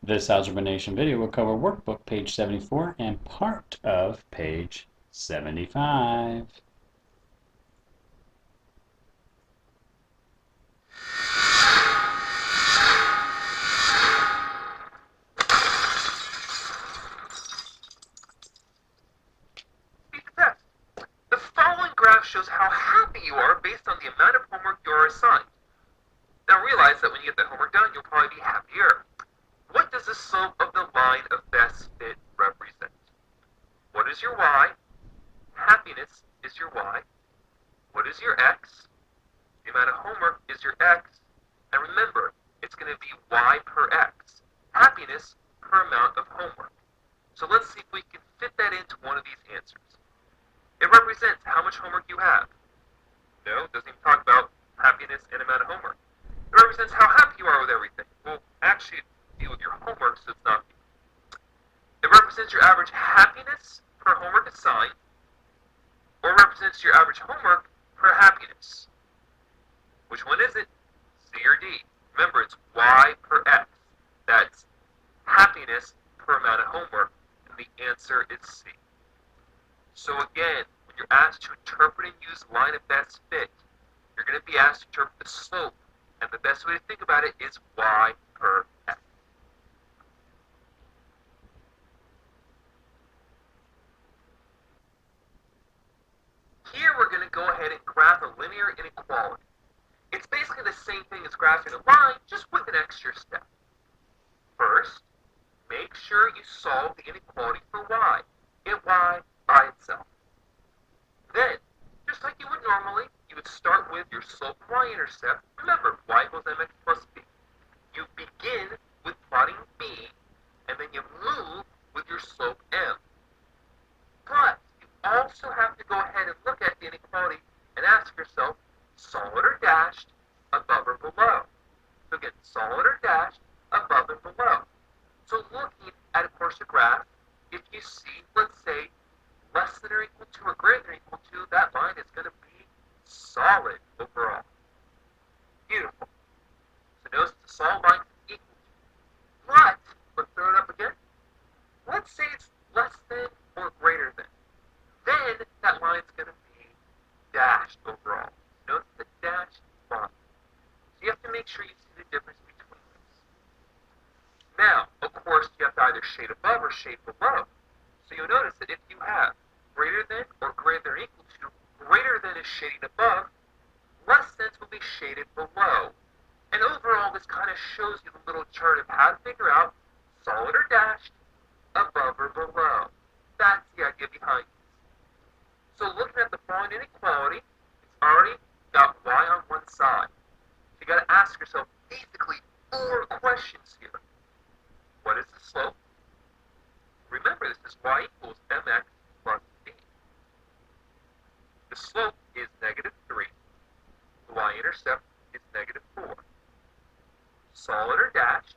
This Algebra Nation video will cover workbook page 74 and part of page 75. Read the text. The following graph shows how happy you are based on the amount of homework you are assigned. Now realize that when you get the homework done, you'll probably be happier. What does the slope of the line of best fit represent? What is your y? Happiness is your y. What is your x? The amount of homework is your x. And remember, it's going to be y per x. Happiness per amount of homework. So let's see if we can fit that into one of these answers. It represents how much homework you have. No, it doesn't even talk about happiness and amount of homework. It represents how happy you are with everything. Well, actually, deal with your homework, so it's not. It represents your average happiness per homework assigned, or represents your average homework per happiness. Which one is it? C or D? Remember, it's y per x. That's happiness per amount of homework, and the answer is C. So again, when you're asked to interpret and use line of best fit, you're going to be asked to interpret the slope, and the best way to think about it is y per x. Here we're going to go ahead and graph a linear inequality. It's basically the same thing as graphing a line, just with an extra step. First, make sure you solve the inequality for y. Get y by itself. Then, just like you would normally, you would start with your slope and y-intercept. Remember, y equals mx plus b. You begin with plotting b, and then you move with your slope m. But you also have to go ahead and look at the inequality and ask yourself, solid or dashed, above or below. So again, solid or dashed, above and below. So looking at, of course, a graph, if you see, let's say, less than or equal to or greater than or equal to, that line is going to be solid overall. Beautiful. So notice the solid line is equal to. But, let's throw it up again. Let's say it's less than or greater than. Then that line's going to be dashed overall. Notice the dashed line. So you have to make sure you see the difference between those. Now, of course, you have to either shade above or shade below. So you'll notice that if you have greater than or greater than or equal to, greater than is shading above, less than will be shaded below. And overall, this kind of shows you the little chart of how to figure out solid or dashed, above or below. That's the idea behind this. So looking at the following inequality, it's already got y on one side. So you got to ask yourself basically 4 questions here. What is the slope? Remember, this is y equals mx plus b. The slope is -3. The y-intercept is -4. Solid or dashed?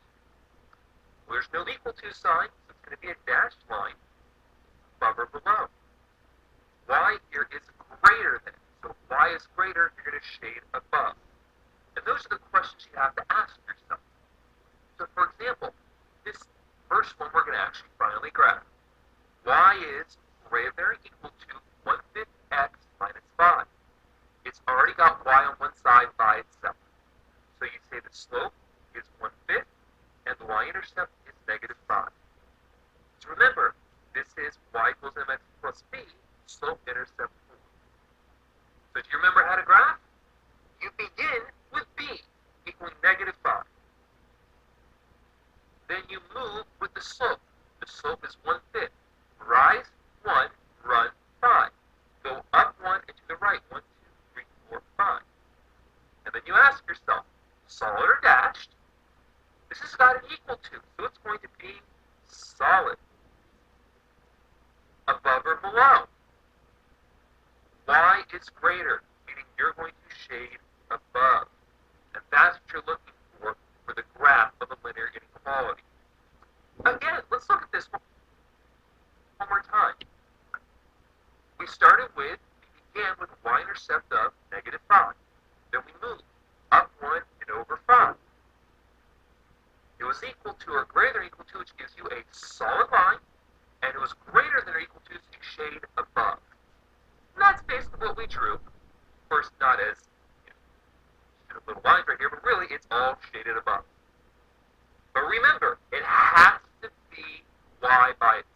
Well, there's no equal to sign, so it's going to be a dashed line, above or below. Y here is greater than. So if y is greater, you're going to shade above. And those are the questions you have to ask yourself. So for example, this first one we're going to actually finally graph. Y is greater than or equal to 1/5 x minus 5. It's already got y on one side by itself. So you say the slope is 1/5 and the y-intercept is -5. So remember, this is y equals mx plus b, slope intercept 4. So do you remember how to graph? You begin with b equaling -5. Then you move with the slope. The slope is 1/5. Rise 1, run 5. Go up 1 and to the right 1, 2, 3, 4, 5. And then you ask yourself, solid or dashed? This has got an equal to, so it's going to be solid. Above or below? Y is greater, meaning you're going to shade above. And that's what you're looking for the graph of a linear inequality. Again, let's look at this one more time. We began with a y-intercept of -5. Then we moved up 1 and over 5. It was was equal to or greater than equal to, which gives you a solid line, and it was greater than or equal to the shade above. And that's basically what we drew. Of course, not as little lines right here, but really it's all shaded above. But remember, it has to be y by itself.